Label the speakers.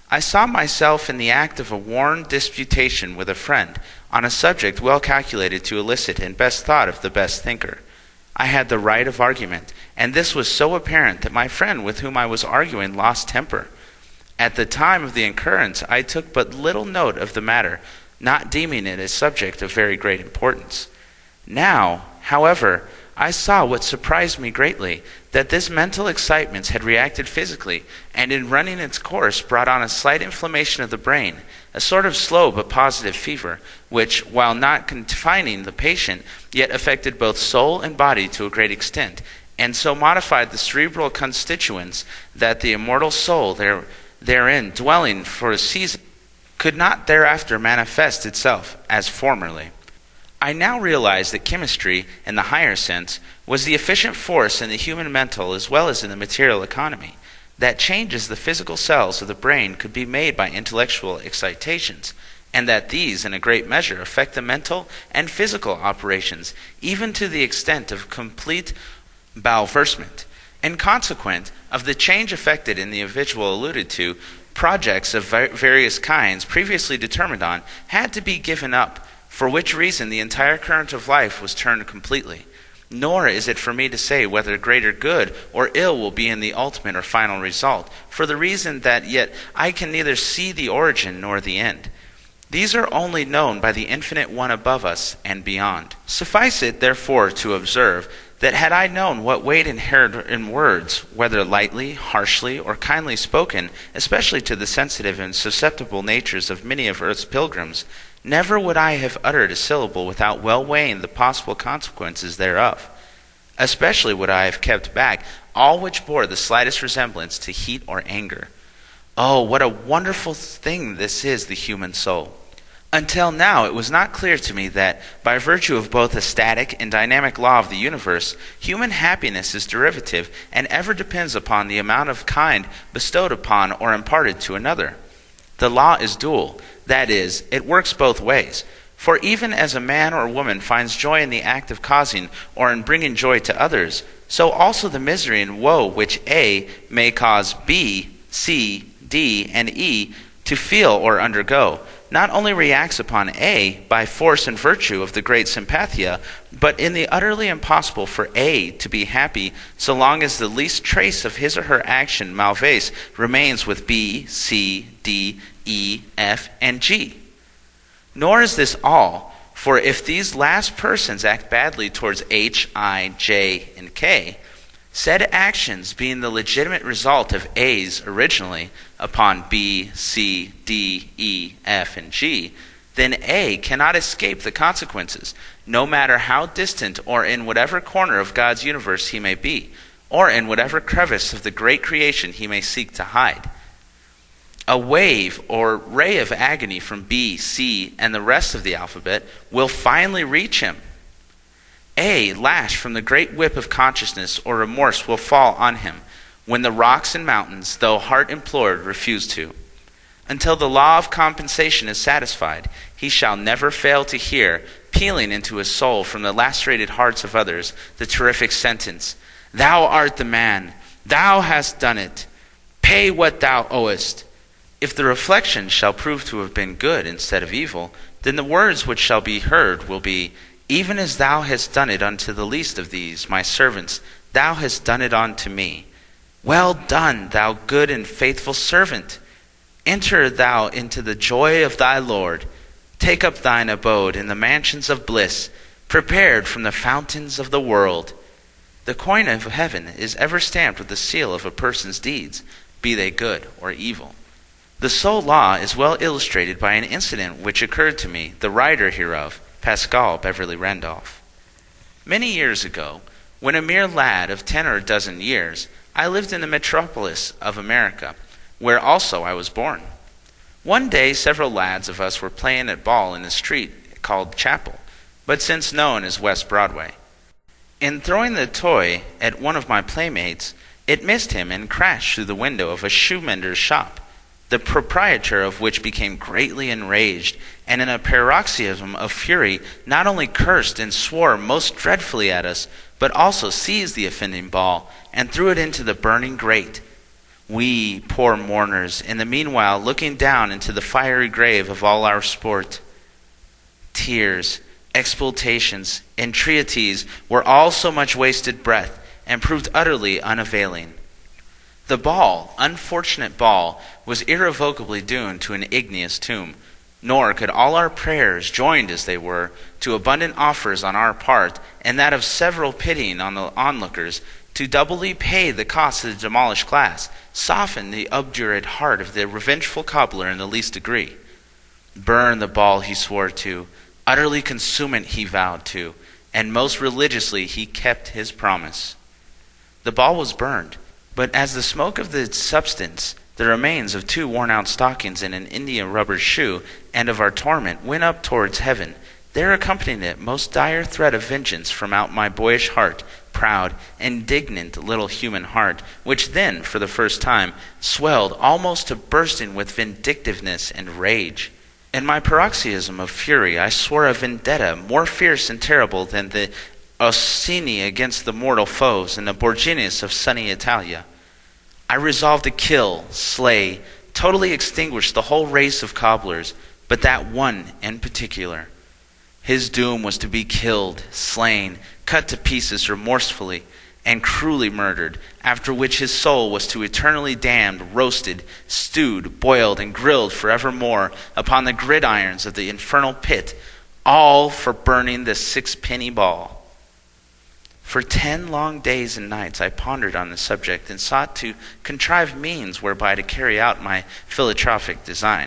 Speaker 1: I saw myself in the act of a worn disputation with a friend on a subject well calculated to elicit and best thought of the best thinker. I had the right of argument, and this was so apparent that my friend with whom I was arguing lost temper. At the time of the occurrence, I took but little note of the matter, not deeming it a subject of very great importance. Now, however, I saw what surprised me greatly, that this mental excitement had reacted physically, and in running its course brought on a slight inflammation of the brain, a sort of slow but positive fever, which, while not confining the patient, yet affected both soul and body to a great extent, and so modified the cerebral constituents that the immortal soul therein dwelling for a season could not thereafter manifest itself as formerly. I now realize that chemistry, in the higher sense, was the efficient force in the human mental as well as in the material economy. That changes the physical cells of the brain could be made by intellectual excitations, and that these, in a great measure, affect the mental and physical operations, even to the extent of complete bouleversement. In consequence of the change effected in the individual alluded to, projects of various kinds previously determined on had to be given up, for which reason the entire current of life was turned completely. Nor is it for me to say whether greater good or ill will be in the ultimate or final result, for the reason that yet I can neither see the origin nor the end. These are only known by the infinite one above us and beyond. Suffice it, therefore, to observe that had I known what weight inhered in words, whether lightly, harshly, or kindly spoken, especially to the sensitive and susceptible natures of many of earth's pilgrims, never would I have uttered a syllable without well weighing the possible consequences thereof. Especially would I have kept back all which bore the slightest resemblance to heat or anger. Oh, what a wonderful thing this is, the human soul! Until now, it was not clear to me that, by virtue of both a static and dynamic law of the universe, human happiness is derivative and ever depends upon the amount of kind bestowed upon or imparted to another. The law is dual, that is, it works both ways. For even as a man or woman finds joy in the act of causing or in bringing joy to others, so also the misery and woe which A may cause B, C, D, and E to feel or undergo, not only reacts upon A by force and virtue of the great sympathia, but in the utterly impossible for A to be happy so long as the least trace of his or her action malveise remains with B, C, D, E, F, and G. Nor is this all, for if these last persons act badly towards H, I, J, and K, said actions being the legitimate result of A's originally upon B, C, D, E, F, and G, then A cannot escape the consequences, no matter how distant or in whatever corner of God's universe he may be, or in whatever crevice of the great creation he may seek to hide. A wave or ray of agony from B, C, and the rest of the alphabet will finally reach him. A, lashed from the great whip of consciousness or remorse, will fall on him, when the rocks and mountains, though heart implored, refuse to. Until the law of compensation is satisfied, he shall never fail to hear, pealing into his soul from the lacerated hearts of others, the terrific sentence, "Thou art the man, thou hast done it, pay what thou owest." If the reflection shall prove to have been good instead of evil, then the words which shall be heard will be, "Even as thou hast done it unto the least of these, my servants, thou hast done it unto me. Well done, thou good and faithful servant. Enter thou into the joy of thy Lord. Take up thine abode in the mansions of bliss, prepared from the fountains of the world." The coin of heaven is ever stamped with the seal of a person's deeds, be they good or evil. The sole law is well illustrated by an incident which occurred to me, the writer hereof, Paschal Beverly Randolph. Many years ago, when a mere lad of 10 or a dozen years, I lived in the metropolis of America, where also I was born. One day several lads of us were playing at ball in a street called Chapel, but since known as West Broadway. In throwing the toy at one of my playmates, it missed him and crashed through the window of a shoemender's shop, the proprietor of which became greatly enraged, and in a paroxysm of fury not only cursed and swore most dreadfully at us, but also seized the offending ball and threw it into the burning grate. We, poor mourners, in the meanwhile looking down into the fiery grave of all our sport. Tears, expultations, entreaties were all so much wasted breath, and proved utterly unavailing. The ball, unfortunate ball, was irrevocably doomed to an igneous tomb, nor could all our prayers, joined as they were, to abundant offers on our part, and that of several pitying on the onlookers, to doubly pay the cost of the demolished glass, soften the obdurate heart of the revengeful cobbler in the least degree. Burn the ball he swore to, utterly consume it he vowed to, and most religiously he kept his promise. The ball was burned, but as the smoke of the substance, the remains of 2 worn-out stockings and an India rubber shoe, and of our torment, went up towards heaven, there accompanied it most dire threat of vengeance from out my boyish heart, proud, indignant little human heart, which then, for the first time, swelled almost to bursting with vindictiveness and rage. In my paroxysm of fury, I swore a vendetta more fierce and terrible than the Orsini against the mortal foes and the Borgias of sunny Italia. I resolved to kill, slay, totally extinguish the whole race of cobblers, but that one in particular. His doom was to be killed, slain, cut to pieces remorsefully, and cruelly murdered, after which his soul was to eternally damned, roasted, stewed, boiled, and grilled forevermore upon the gridirons of the infernal pit, all for burning the 6-penny ball. For 10 long days and nights I pondered on the subject and sought to contrive means whereby to carry out my philanthropic design.